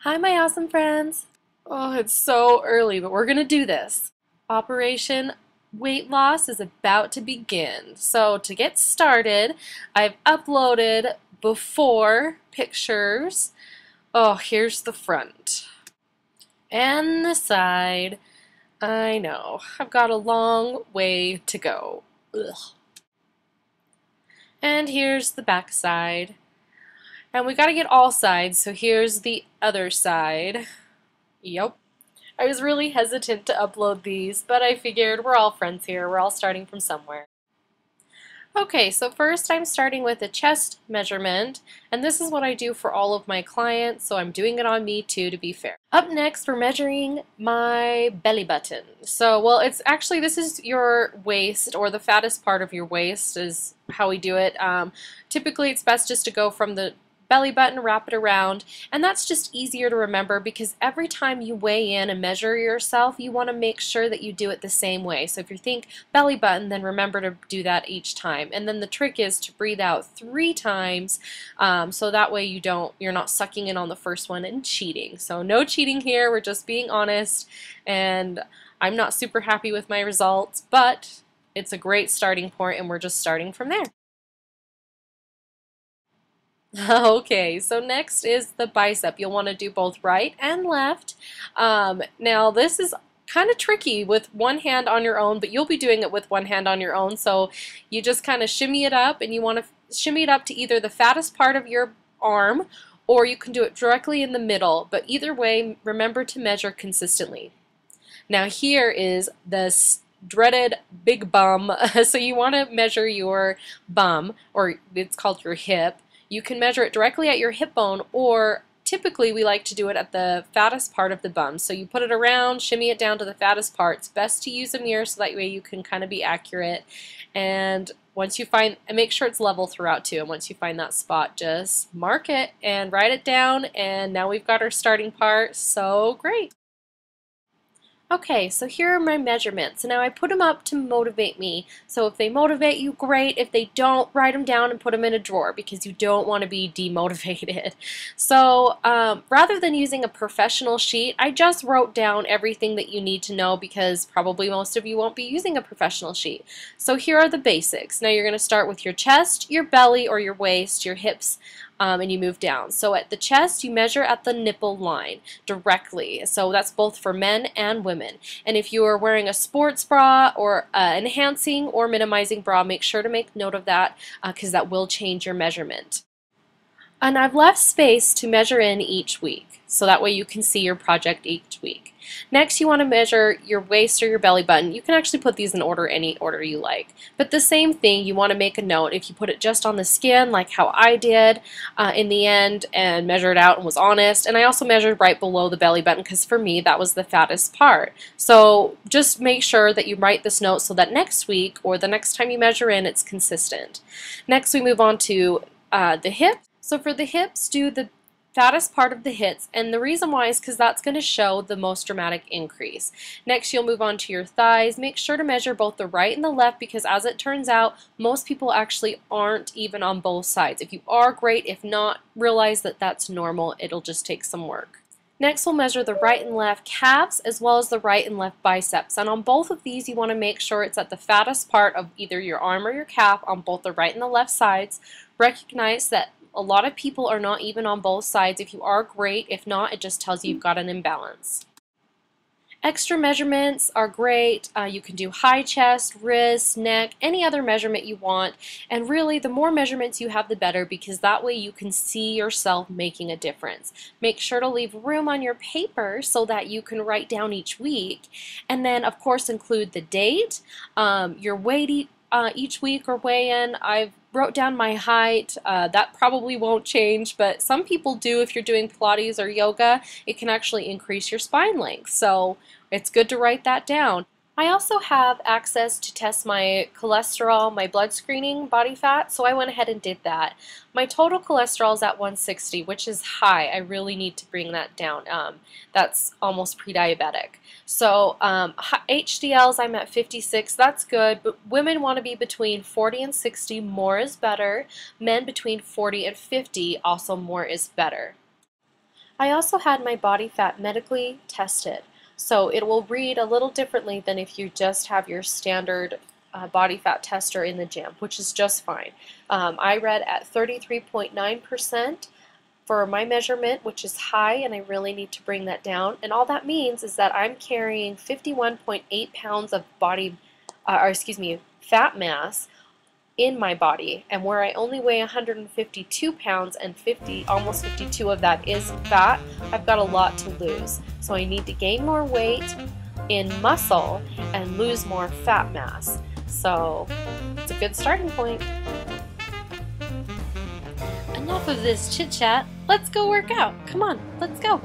Hi, my awesome friends. Oh, it's so early, but we're gonna do this. Operation Weight Loss is about to begin. So to get started, I've uploaded before pictures. Oh, here's the front. And the side. I know, I've got a long way to go. Ugh. And here's the back side. And we gotta get all sides, so here's the other side. Yep. I was really hesitant to upload these, but I figured we're all friends here. We're all starting from somewhere. Okay, so first I'm starting with a chest measurement, and this is what I do for all of my clients, so I'm doing it on me too, to be fair. Up next, we're measuring my belly button. So, well, it's actually, this is your waist, or the fattest part of your waist is how we do it. Typically, it's best just to go from the belly button, wrap it around, and that's just easier to remember because every time you weigh in and measure yourself, you want to make sure that you do it the same way. So if you think belly button, then remember to do that each time. And then the trick is to breathe out 3 times, so that way you're not sucking in on the first one and cheating. So no cheating here, we're just being honest, and I'm not super happy with my results, but it's a great starting point and we're just starting from there. Okay, so next is the bicep. You'll want to do both right and left. Now this is kind of tricky with one hand on your own, but you'll be doing it with one hand on your own. So you just kind of shimmy it up, and you want to shimmy it up to either the fattest part of your arm, or you can do it directly in the middle. But either way, remember to measure consistently. Now here is the dreaded big bum. So you want to measure your bum, or it's called your hip. You can measure it directly at your hip bone, or typically we like to do it at the fattest part of the bum. So you put it around, shimmy it down to the fattest part. It's best to use a mirror so that way you can kind of be accurate. And once you find, and make sure it's level throughout too, and once you find that spot, just mark it and write it down, and now we've got our starting part. So great. Okay, so here are my measurements. Now I put them up to motivate me. So if they motivate you, great. If they don't, write them down and put them in a drawer because you don't want to be demotivated. So rather than using a professional sheet, I just wrote down everything that you need to know because probably most of you won't be using a professional sheet. So here are the basics. Now you're going to start with your chest, your belly or your waist, your hips, and you move down. So at the chest, you measure at the nipple line directly. So that's both for men and women. And if you are wearing a sports bra or enhancing or minimizing bra, make sure to make note of that because that will change your measurement. And I've left space to measure in each week, so that way you can see your project each week. Next, you want to measure your waist or your belly button. You can actually put these in order, any order you like. But the same thing, you want to make a note. If you put it just on the skin, like how I did in the end, and measured out and was honest. And I also measured right below the belly button because for me, that was the fattest part. So just make sure that you write this note so that next week or the next time you measure in, it's consistent. Next, we move on to the hip. So for the hips, do the fattest part of the hips, and the reason why is because that's going to show the most dramatic increase. Next, you'll move on to your thighs. Make sure to measure both the right and the left because as it turns out, most people actually aren't even on both sides. If you are, great. If not, realize that that's normal. It'll just take some work. Next, we'll measure the right and left calves as well as the right and left biceps. And on both of these, you want to make sure it's at the fattest part of either your arm or your calf on both the right and the left sides. Recognize that a lot of people are not even on both sides. If you are, great. If not, it just tells you you've got an imbalance. Extra measurements are great. You can do high chest, wrist, neck, any other measurement you want. And really, the more measurements you have, the better because that way you can see yourself making a difference. Make sure to leave room on your paper so that you can write down each week. And then, of course, include the date, your weight each week or weigh in. I've wrote down my height. That probably won't change, but some people do. If you're doing Pilates or yoga, it can actually increase your spine length. So it's good to write that down. I also have access to test my cholesterol, my blood screening, body fat, so I went ahead and did that. My total cholesterol is at 160, which is high. I really need to bring that down. That's almost pre-diabetic. So HDLs, I'm at 56. That's good, but women want to be between 40 and 60. More is better. Men between 40 and 50, also more is better. I also had my body fat medically tested. So it will read a little differently than if you just have your standard body fat tester in the gym, which is just fine. I read at 33.9% for my measurement, which is high, and I really need to bring that down. And all that means is that I'm carrying 51.8 pounds of fat mass in my body, and where I only weigh 152 pounds and almost 52 of that is fat, I've got a lot to lose. So I need to gain more weight in muscle and lose more fat mass. So it's a good starting point. Enough of this chit chat. Let's go work out. Come on, let's go.